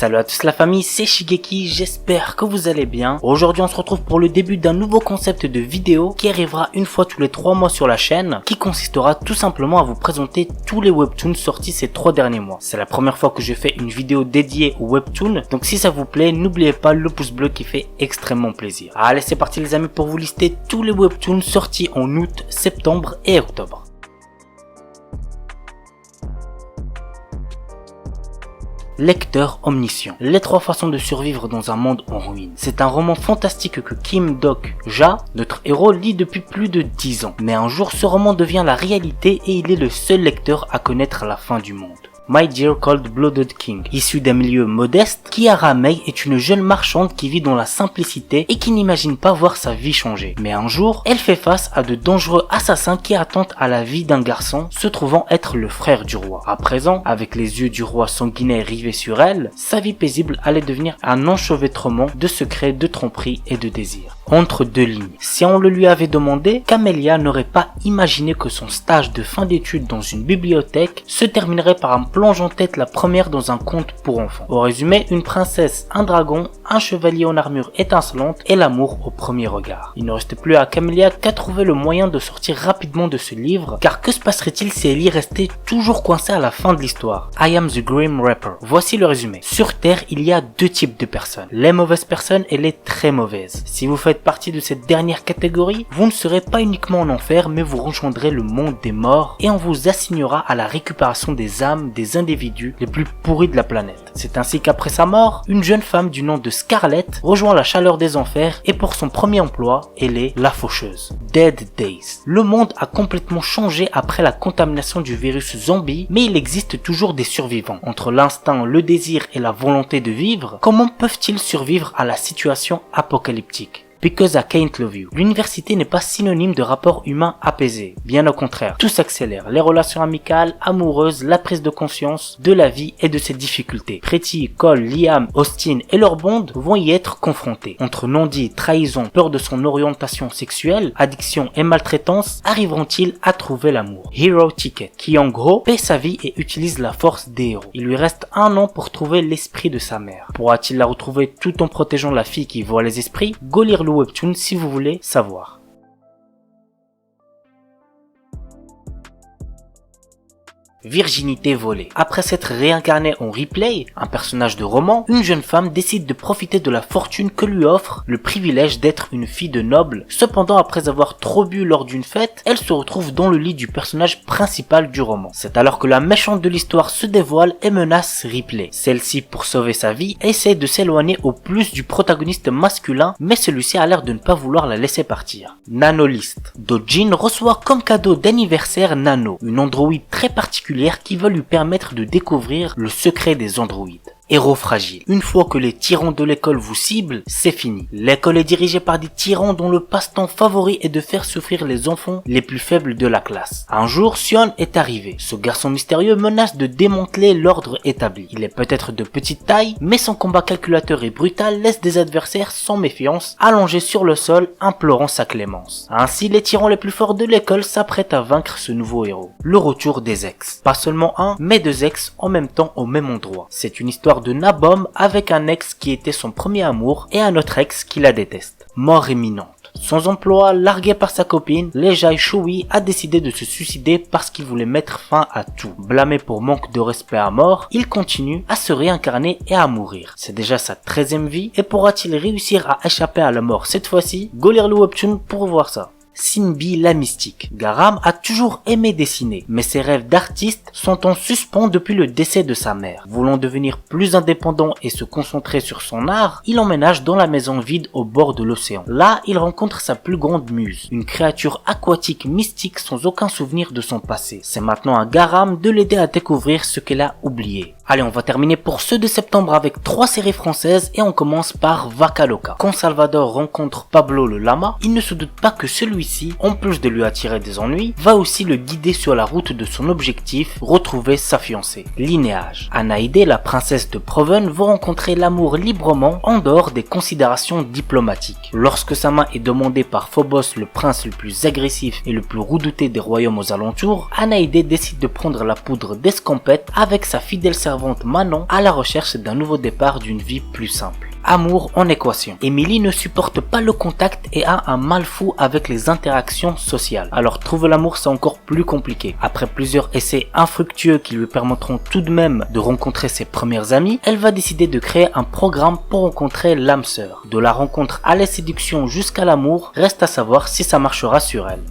Salut à tous la famille, c'est Shigeki, j'espère que vous allez bien. Aujourd'hui on se retrouve pour le début d'un nouveau concept de vidéo qui arrivera une fois tous les 3 mois sur la chaîne, qui consistera tout simplement à vous présenter tous les webtoons sortis ces 3 derniers mois. C'est la première fois que je fais une vidéo dédiée aux webtoons, donc si ça vous plaît, n'oubliez pas le pouce bleu qui fait extrêmement plaisir. Allez, c'est parti les amis pour vous lister tous les webtoons sortis en août, septembre et octobre. Lecteur omniscient. Les 3 façons de survivre dans un monde en ruine. C'est un roman fantastique que Kim Dok-ja, notre héros, lit depuis plus de 10 ans. Mais un jour, ce roman devient la réalité et il est le seul lecteur à connaître la fin du monde. My Dear Cold-Blooded King. Issue d'un milieu modeste, Kiara Mei est une jeune marchande qui vit dans la simplicité et qui n'imagine pas voir sa vie changer. Mais un jour, elle fait face à de dangereux assassins qui attentent à la vie d'un garçon se trouvant être le frère du roi. À présent, avec les yeux du roi sanguinaire rivés sur elle, sa vie paisible allait devenir un enchevêtrement de secrets, de tromperies et de désirs. Entre deux lignes. Si on le lui avait demandé, Camélia n'aurait pas imaginé que son stage de fin d'études dans une bibliothèque se terminerait par un plonge en tête la première dans un conte pour enfants. Au résumé, une princesse, un dragon, un chevalier en armure étincelante et l'amour au premier regard. Il ne restait plus à Camélia qu'à trouver le moyen de sortir rapidement de ce livre, car que se passerait-il si elle y restait toujours coincée à la fin de l'histoire? I am the Grim Reaper. Voici le résumé. Sur Terre, il y a 2 types de personnes. Les mauvaises personnes et les très mauvaises. Si vous faites partie de cette dernière catégorie, vous ne serez pas uniquement en enfer, mais vous rejoindrez le monde des morts et on vous assignera à la récupération des âmes des individus les plus pourris de la planète. C'est ainsi qu'après sa mort, une jeune femme du nom de Scarlett rejoint la chaleur des enfers et pour son premier emploi, elle est la faucheuse. Dead Days. Le monde a complètement changé après la contamination du virus zombie, mais il existe toujours des survivants. Entre l'instinct, le désir et la volonté de vivre, comment peuvent-ils survivre à la situation apocalyptique? Because I can't love you. L'université n'est pas synonyme de rapport humain apaisé. Bien au contraire, tout s'accélère. Les relations amicales, amoureuses, la prise de conscience de la vie et de ses difficultés. Pretty, Cole, Liam, Austin et leur bande vont y être confrontés. Entre non-dit, trahison, peur de son orientation sexuelle, addiction et maltraitance, arriveront-ils à trouver l'amour? Hero Ticket, qui en gros paie sa vie et utilise la force des héros. Il lui reste 1 an pour trouver l'esprit de sa mère. Pourra-t-il la retrouver tout en protégeant la fille qui voit les esprits? Go lire le webtoon si vous voulez savoir. Virginité volée. Après s'être réincarnée en Ripley, un personnage de roman, une jeune femme décide de profiter de la fortune que lui offre le privilège d'être une fille de noble. Cependant, après avoir trop bu lors d'une fête, elle se retrouve dans le lit du personnage principal du roman. C'est alors que la méchante de l'histoire se dévoile et menace Ripley. Celle-ci, pour sauver sa vie, essaie de s'éloigner au plus du protagoniste masculin, mais celui-ci a l'air de ne pas vouloir la laisser partir. Nanolist. Dojin reçoit comme cadeau d'anniversaire Nano, une androïde très particulière qui va lui permettre de découvrir le secret des androïdes. Héros fragile. Une fois que les tyrans de l'école vous ciblent, c'est fini. L'école est dirigée par des tyrans dont le passe-temps favori est de faire souffrir les enfants les plus faibles de la classe. Un jour, Sion est arrivé. Ce garçon mystérieux menace de démanteler l'ordre établi. Il est peut-être de petite taille, mais son combat calculateur et brutal laisse des adversaires sans méfiance, allongés sur le sol, implorant sa clémence. Ainsi, les tyrans les plus forts de l'école s'apprêtent à vaincre ce nouveau héros. Le retour des ex. Pas seulement un, mais 2 ex en même temps au même endroit. C'est une histoire de Nabom avec un ex qui était son premier amour et un autre ex qui la déteste. Mort imminente. Sans emploi, largué par sa copine, Lejai Shui a décidé de se suicider parce qu'il voulait mettre fin à tout. Blâmé pour manque de respect à mort, il continue à se réincarner et à mourir. C'est déjà sa 13e vie et pourra-t-il réussir à échapper à la mort cette fois-ci? Go lire le webtoon pour voir ça. Sinbi la mystique. Garam a toujours aimé dessiner, mais ses rêves d'artiste sont en suspens depuis le décès de sa mère. Voulant devenir plus indépendant et se concentrer sur son art, il emménage dans la maison vide au bord de l'océan. Là, il rencontre sa plus grande muse, une créature aquatique mystique sans aucun souvenir de son passé. C'est maintenant à Garam de l'aider à découvrir ce qu'elle a oublié. Allez, on va terminer pour ceux de septembre avec 3 séries françaises et on commence par Vaca Loca. Quand Salvador rencontre Pablo le lama, il ne se doute pas que celui-ci, en plus de lui attirer des ennuis, va aussi le guider sur la route de son objectif, retrouver sa fiancée. Linéage. Anaïdé, la princesse de Proven, va rencontrer l'amour librement en dehors des considérations diplomatiques. Lorsque sa main est demandée par Phobos, le prince le plus agressif et le plus redouté des royaumes aux alentours, Anaïdé décide de prendre la poudre d'escampette avec sa fidèle serviteur servante Manon à la recherche d'un nouveau départ d'une vie plus simple. Amour en équation. Emily ne supporte pas le contact et a un mal fou avec les interactions sociales. Alors trouver l'amour c'est encore plus compliqué. Après plusieurs essais infructueux qui lui permettront tout de même de rencontrer ses premières amies, elle va décider de créer un programme pour rencontrer l'âme sœur. De la rencontre à la séduction jusqu'à l'amour, reste à savoir si ça marchera sur elle.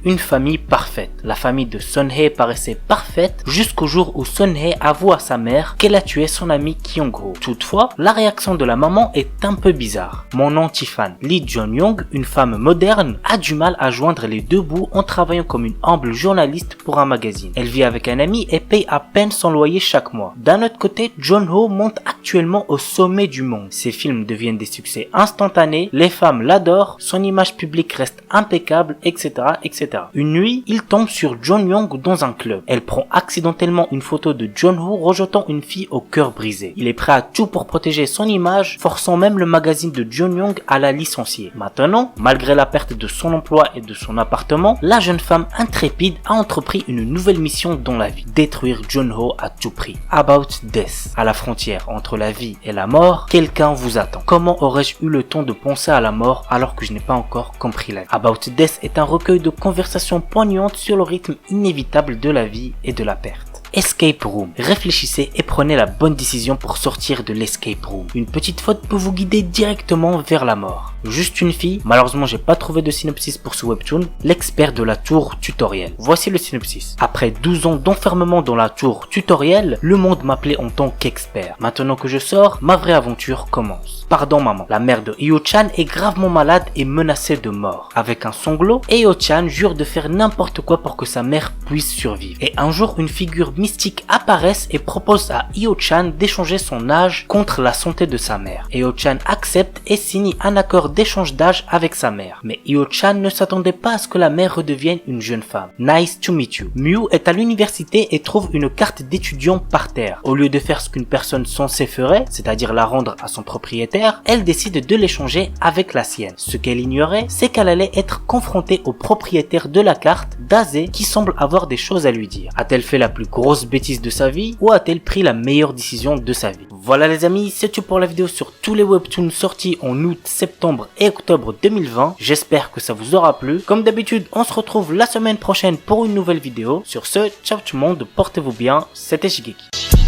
Une famille parfaite. La famille de Sun-hye paraissait parfaite jusqu'au jour où Sun-hye avoue à sa mère qu'elle a tué son ami Kyung-ho. Toutefois, la réaction de la maman est un peu bizarre. Mon anti-fan, Lee Jeon-young, une femme moderne, a du mal à joindre les deux bouts en travaillant comme une humble journaliste pour un magazine. Elle vit avec un ami et paye à peine son loyer chaque mois. D'un autre côté, Jeon-ho monte actuellement au sommet du monde. Ses films deviennent des succès instantanés, les femmes l'adorent, son image publique reste impeccable, etc., etc. Une nuit, il tombe sur Jeon-young dans un club. Elle prend accidentellement une photo de Jeon-ho rejetant une fille au cœur brisé. Il est prêt à tout pour protéger son image, forçant même le magazine de Jeon-young à la licencier. Maintenant, malgré la perte de son emploi et de son appartement, la jeune femme intrépide a entrepris une nouvelle mission dans la vie: détruire Jeon-ho à tout prix. About Death. À la frontière entre la vie et la mort, quelqu'un vous attend. Comment aurais-je eu le temps de penser à la mort alors que je n'ai pas encore compris la vie? About Death est un recueil de conversations poignantes sur le rythme inévitable de la vie et de la perte. Escape Room. Réfléchissez et prenez la bonne décision pour sortir de l'escape room. Une petite faute peut vous guider directement vers la mort. Juste une fille, malheureusement j'ai pas trouvé de synopsis pour ce webtoon, l'expert de la tour tutoriel. Voici le synopsis. Après 12 ans d'enfermement dans la tour tutoriel, le monde m'appelait en tant qu'expert. Maintenant que je sors, ma vraie aventure commence. Pardon maman, la mère de Hyo-chan est gravement malade et menacée de mort. Avec un sanglot, Hyo-chan jure de faire n'importe quoi pour que sa mère puisse survivre. Et un jour, une figure mystique apparaît et propose à Hyo-chan d'échanger son âge contre la santé de sa mère. Hyo-chan accepte et signe un accord d'échange d'âge avec sa mère. Mais Hyo-chan ne s'attendait pas à ce que la mère redevienne une jeune femme. Nice to meet you. Miu est à l'université et trouve une carte d'étudiant par terre. Au lieu de faire ce qu'une personne censée ferait, c'est-à-dire la rendre à son propriétaire, elle décide de l'échanger avec la sienne. Ce qu'elle ignorait, c'est qu'elle allait être confrontée au propriétaire de la carte, Daze, qui semble avoir des choses à lui dire. A-t-elle fait la plus grosse bêtise de sa vie ou a-t-elle pris la meilleure décision de sa vie? Voilà les amis, c'est tout pour la vidéo sur tous les webtoons sortis en août, septembre et octobre 2020. J'espère que ça vous aura plu. Comme d'habitude, on se retrouve la semaine prochaine pour une nouvelle vidéo. Sur ce, ciao tout le monde, portez-vous bien, c'était Shigeki.